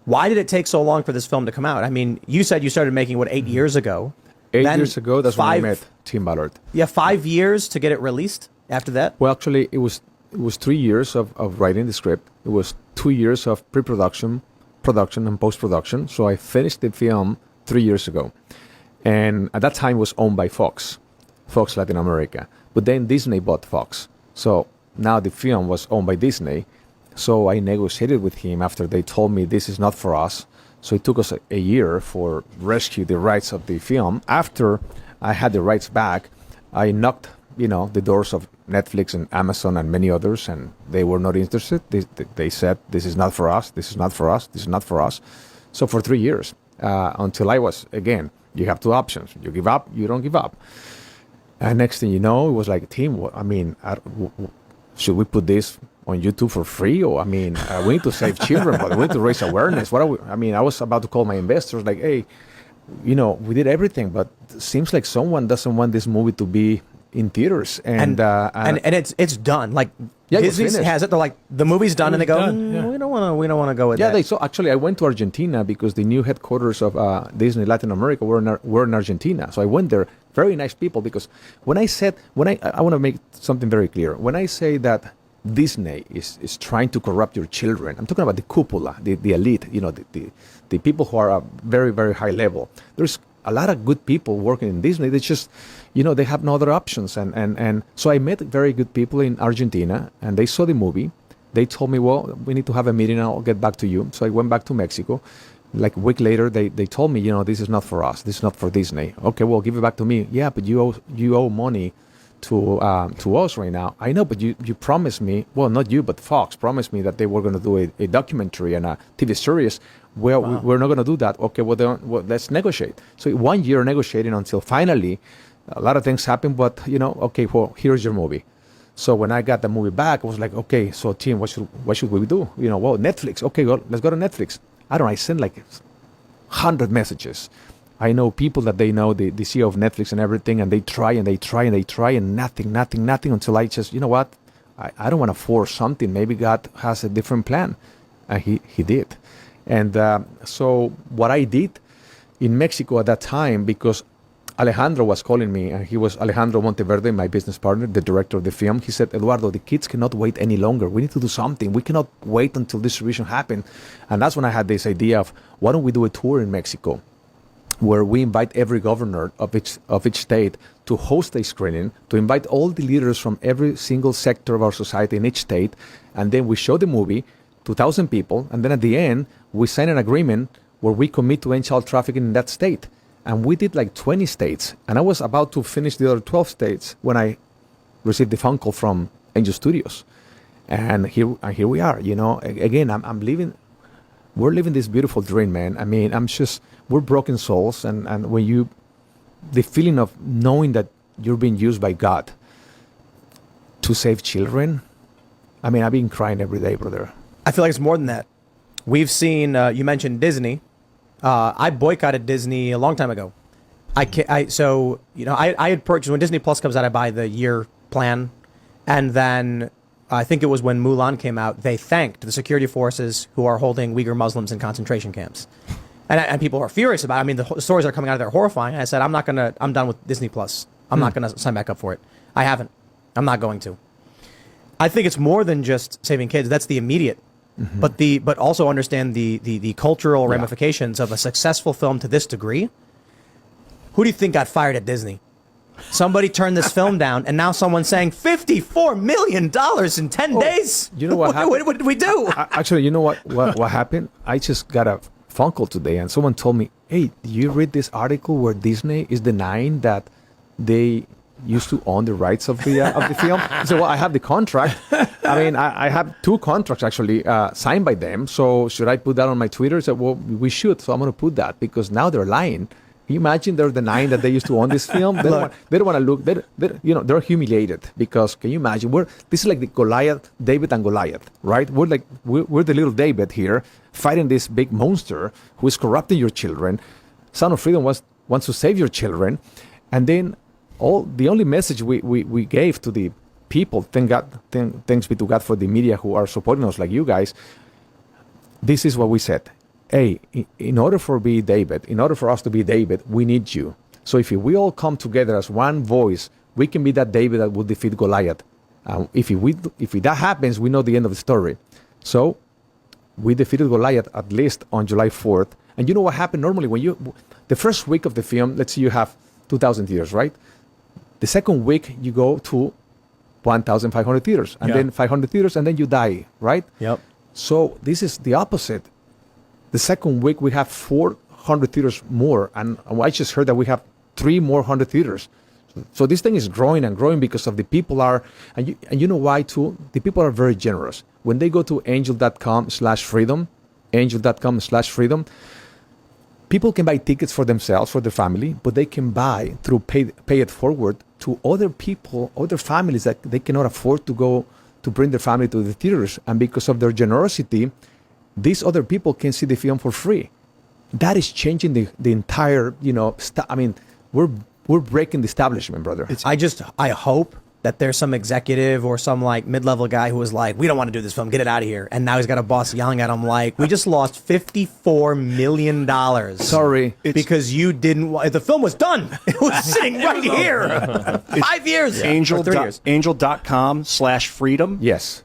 Why did it take so long for this film to come out? I mean, you said you started making, what, 8 years ago? 8 Then years ago, that's when I met Tim Ballard. Yeah, 5 years to get it released after that? Well, actually, it was 3 years of writing the script. It was 2 years of pre-production, production, and post-production. So I finished the film 3 years ago. And at that time, it was owned by Fox Latin America. But then Disney bought Fox. So now the film was owned by Disney. So I negotiated with him after they told me this is not for us. So it took us a year for rescue the rights of the film. After I had the rights back, I knocked, the doors of Netflix and Amazon and many others, and they were not interested. They said, this is not for us, this is not for us, this is not for us. So for 3 years, until I was, again, you have two options. You give up, you don't give up. And next thing you know, it was like, Tim, should we put this on YouTube for free? Or, we need to save children, but we need to raise awareness. I was about to call my investors like, hey, we did everything, but it seems like someone doesn't want this movie to be in theaters. And it's done. Like, Disney has it. They're like, the movie's done, and they go, we don't want to go with that. Yeah, so actually, I went to Argentina because the new headquarters of Disney Latin America were in Argentina. So I went there. Very nice people, because I want to make something very clear. When I say that Disney is trying to corrupt your children, I'm talking about the cupola, the elite, the people who are at very, very high level. There's a lot of good people working in Disney. They just, they have no other options. And so I met very good people in Argentina, and they saw the movie. They told me, well, we need to have a meeting, and I'll get back to you. So I went back to Mexico. Like a week later, they told me, this is not for us. This is not for Disney. Okay, well, give it back to me. Yeah, but you owe money to us right now. I know, but you promised me, well, not you, but Fox promised me that they were going to do a documentary and a TV series. Well, we're not going to do that. Okay, well, let's negotiate. So 1 year negotiating until finally a lot of things happened, but, okay, well, here's your movie. So when I got the movie back, I was like, okay, so Tim, what should we do? Well, Netflix. Okay, well, let's go to Netflix. I sent like 100 messages. I know people that they know, the CEO of Netflix and everything, and they try and nothing until I just, I don't want to force something. Maybe God has a different plan. And he did. And so what I did in Mexico at that time, because Alejandro was calling me, and he was Alejandro Monteverde, my business partner, the director of the film. He said, Eduardo, the kids cannot wait any longer. We need to do something. We cannot wait until distribution happens. And that's when I had this idea of, why don't we do a tour in Mexico, where we invite every governor of each state to host a screening, to invite all the leaders from every single sector of our society in each state, and then we show the movie, 2,000 people, and then at the end, we sign an agreement where we commit to end child trafficking in that state. And we did like 20 states. And I was about to finish the other 12 states when I received the phone call from Angel Studios. And here we are, Again, we're living this beautiful dream, man. We're broken souls. And when the feeling of knowing that you're being used by God to save children, I've been crying every day, brother. I feel like it's more than that. We've seen, you mentioned Disney. I boycotted Disney a long time ago. I had purchased, when Disney Plus comes out, I buy the year plan. And then I think it was when Mulan came out, they thanked the security forces who are holding Uyghur Muslims in concentration camps. And people are furious about it. The stories that are coming out of there are horrifying. And I said, I'm done with Disney Plus. I'm not going to sign back up for it. I haven't. I'm not going to. I think it's more than just saving kids. That's the immediate. Mm-hmm. But also understand the cultural ramifications of a successful film to this degree. Who do you think got fired at Disney? Somebody turned this film down, and now someone's saying $54 million in 10 days. You know what happened? What did we do? Actually, you know what happened? I just got a phone call today, and someone told me, hey, did you read this article where Disney is denying that they used to own the rights of the film? I said, well, I have the contract. I have 2 contracts actually signed by them. So should I put that on my Twitter? I said, well, we should. So I'm going to put that, because now they're lying. Can you imagine they're denying that they used to own this film? They don't want to look. They're humiliated, because can you imagine? This is like the David and Goliath, right? We're the little David here fighting this big monster who is corrupting your children. Son of Freedom wants to save your children, and then the only message we gave to the people, thanks be to God for the media who are supporting us, like you guys. This is what we said: hey, in order for us to be David, we need you. So if we all come together as one voice, we can be that David that will defeat Goliath. If that happens, we know the end of the story. So we defeated Goliath at least on July 4th. And you know what happened normally the first week of the film, let's say you have 2,000 theaters, right? The second week you go to 1,500 theaters, and then 500 theaters, and then you die, right? Yep. So this is the opposite. The second week we have 400 theaters more, and I just heard that we have 3 more hundred theaters. So this thing is growing and growing because of the people and you know why too? The people are very generous. When they go to angel.com/freedom, angel.com/freedom, people can buy tickets for themselves, for their family, but they can buy through pay it forward to other people, other families that they cannot afford to go to bring their family to the theaters. And because of their generosity, these other people can see the film for free. That is changing the entire, we're breaking the establishment, brother. I hope that there's some executive or some like mid-level guy who was like, we don't want to do this film, get it out of here. And now he's got a boss yelling at him like, we just lost $54 million. Sorry. Because you didn't want, the film was done. It was sitting right here. 5 years. Angel. 3 years. Angel.com/freedom. Yes.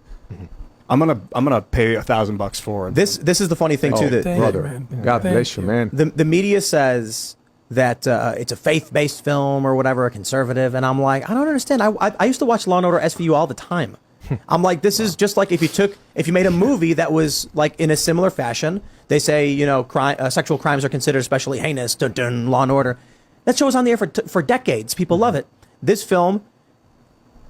I'm gonna pay $1,000 for it. This is the funny thing too, that brother, God bless you, man. the media says that it's a faith-based film or whatever, a conservative, and I'm like, I don't understand. I used to watch Law & Order SVU all the time. I'm like, this is just like if you made a movie that was like in a similar fashion. They say, sexual crimes are considered especially heinous. Dun, dun, Law & Order. That show was on the air for decades. People love it. This film,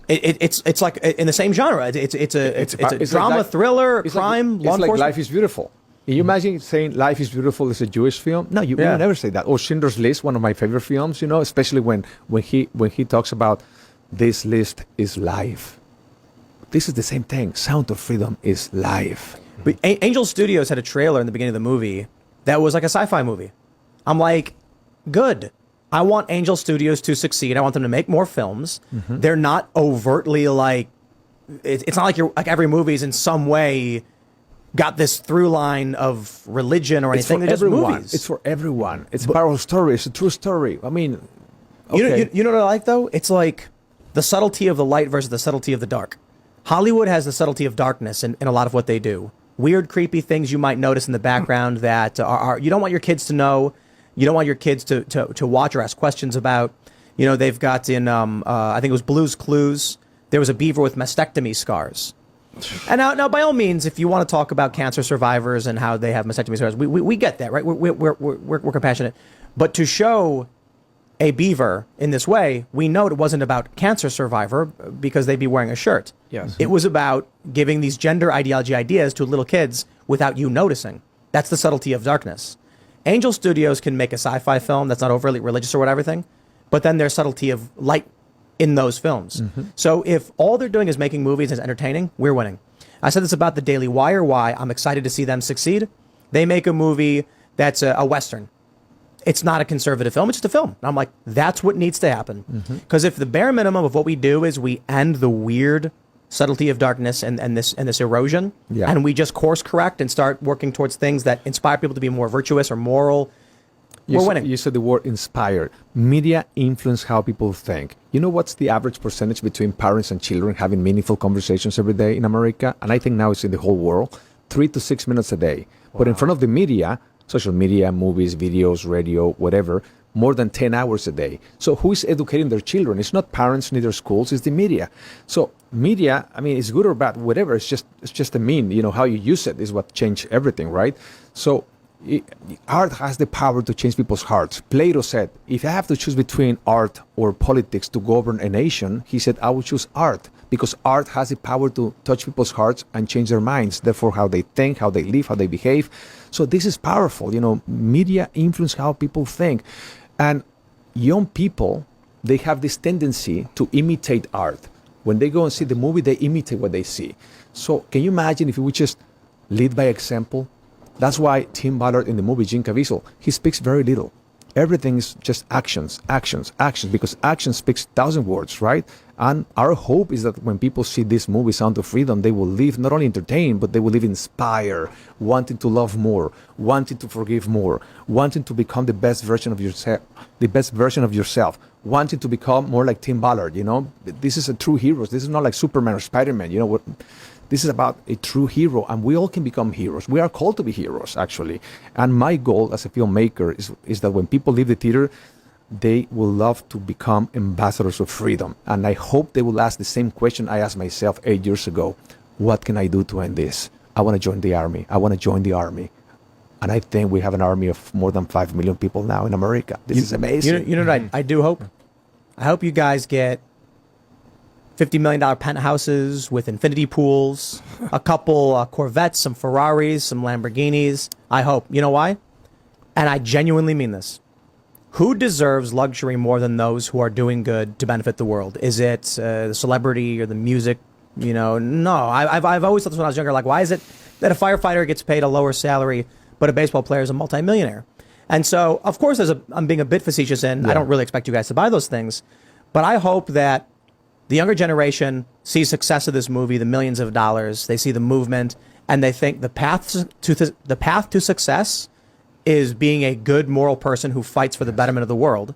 it's like in the same genre. It's a drama, like, thriller, crime, law it's enforcement. like Life is Beautiful. Can you imagine saying Life is Beautiful is a Jewish film? No, you will never say that. Or Schindler's List, one of my favorite films, especially when he talks about this list is life. This is the same thing. Sound of Freedom is life. But Angel Studios had a trailer in the beginning of the movie that was like a sci-fi movie. I'm like, good. I want Angel Studios to succeed. I want them to make more films. Mm-hmm. They're not overtly like, it's not like every movie's in some way got this through line of religion or anything. They're just movies. It's for everyone. It's a powerful story. It's a true story. I mean, okay. You know what I like though? It's like the subtlety of the light versus the subtlety of the dark. Hollywood has the subtlety of darkness in a lot of what they do. Weird, creepy things you might notice in the background that are you don't want your kids to know. You don't want your kids to watch or ask questions about. They've got in, I think it was Blue's Clues, there was a beaver with mastectomy scars. And now, by all means, if you want to talk about cancer survivors and how they have mastectomy scars, we get that, right? We're compassionate. But to show a beaver in this way, we know it wasn't about cancer survivor because they'd be wearing a shirt. Yes. It was about giving these gender ideology ideas to little kids without you noticing. That's the subtlety of darkness. Angel Studios can make a sci-fi film that's not overly religious or whatever thing, but then there's subtlety of light in those films. Mm-hmm. So if all they're doing is making movies and it's entertaining, we're winning. I said this about the Daily Wire, why I'm excited to see them succeed. They make a movie that's a Western. It's not a conservative film, it's just a film. And I'm like, that's what needs to happen. Because if the bare minimum of what we do is we end the weird subtlety of darkness and this erosion, and we just course correct and start working towards things that inspire people to be more virtuous or moral, we're winning. You said the word inspired. Media influence how people think. You know what's the average percentage between parents and children having meaningful conversations every day in America? And I think now it's in the whole world. 3 to 6 minutes a day. Wow. But in front of the media, social media, movies, videos, radio, whatever, more than 10 hours a day. So who is educating their children? It's not parents, neither schools, it's the media. So media, I mean, it's good or bad, whatever. It's just a mean, how you use it is what changed everything, right? So art has the power to change people's hearts. Plato said, if I have to choose between art or politics to govern a nation, he said, I would choose art because art has the power to touch people's hearts and change their minds, therefore how they think, how they live, how they behave. So this is powerful. Media influence how people think. And young people, they have this tendency to imitate art. When they go and see the movie, they imitate what they see. So can you imagine if we just lead by example? That's why Tim Ballard in the movie, Jim Caviezel, he speaks very little. Everything is just actions, actions, actions, because action speaks 1,000 words, right? And our hope is that when people see this movie, Sound of Freedom, they will leave not only entertained, but they will leave inspired, wanting to love more, wanting to forgive more, wanting to become the best version of yourself, wanting to become more like Tim Ballard, you know? This is a true hero. This is not like Superman or Spider-Man, you know what? This is about a true hero, and we all can become heroes. We are called to be heroes, actually. And my goal as a filmmaker is that when people leave the theater, they will love to become ambassadors of freedom. And I hope they will ask the same question I asked myself 8 years ago. What can I do to end this? I want to join the army. I want to join the army. And I think we have an army of more than 5 million people now in America. This is amazing. You know what I do hope? I hope you guys get $50 million penthouses with infinity pools, a couple Corvettes, some Ferraris, some Lamborghinis. I hope. You know why? And I genuinely mean this. Who deserves luxury more than those who are doing good to benefit the world? Is it the celebrity or the music? You know, no. I've always thought this when I was younger. Like, why is it that a firefighter gets paid a lower salary, but a baseball player is a multimillionaire? And so, of course, I'm being a bit facetious, and I don't really expect you guys to buy those things. But I hope that the younger generation sees success of this movie, the millions of dollars. They see the movement, and they think the path to success is being a good moral person who fights for the betterment of the world.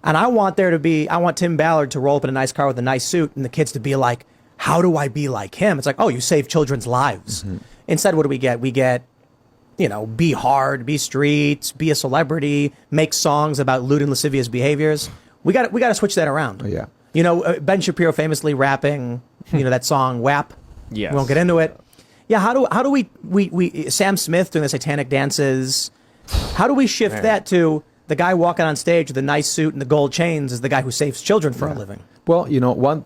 And I want Tim Ballard to roll up in a nice car with a nice suit, and the kids to be like, how do I be like him? It's like, oh, you save children's lives. Mm-hmm. Instead, what do we get? We get, you know, be hard, be streets, be a celebrity, make songs about lewd and lascivious behaviors. We got to switch that around. Oh, yeah. You know, Ben Shapiro famously rapping, you know, that song WAP. Yes. We won't get into it. Yeah, how do we Sam Smith doing the satanic dances? How do we shift that to the guy walking on stage with the nice suit and the gold chains is the guy who saves children for a living? Well, you know,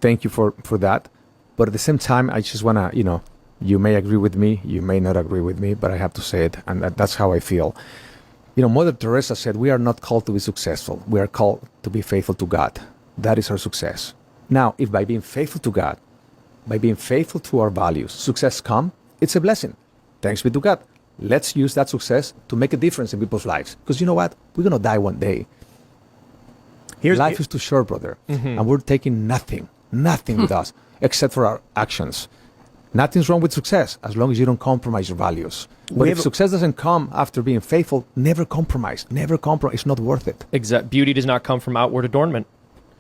thank you for that. But at the same time, I just want to, you know, you may agree with me, you may not agree with me, but I have to say it, and that's how I feel. You know, Mother Teresa said, we are not called to be successful. We are called to be faithful to God. That is our success. Now, if by being faithful to God, by being faithful to our values, success come, it's a blessing. Thanks be to God. Let's use that success to make a difference in people's lives. Because you know what? We're going to die one day. Life is too short, brother. Mm-hmm. And we're taking nothing with us, except for our actions. Nothing's wrong with success, as long as you don't compromise your values. But if success doesn't come after being faithful, never compromise. Never compromise. It's not worth it. Beauty does not come from outward adornment.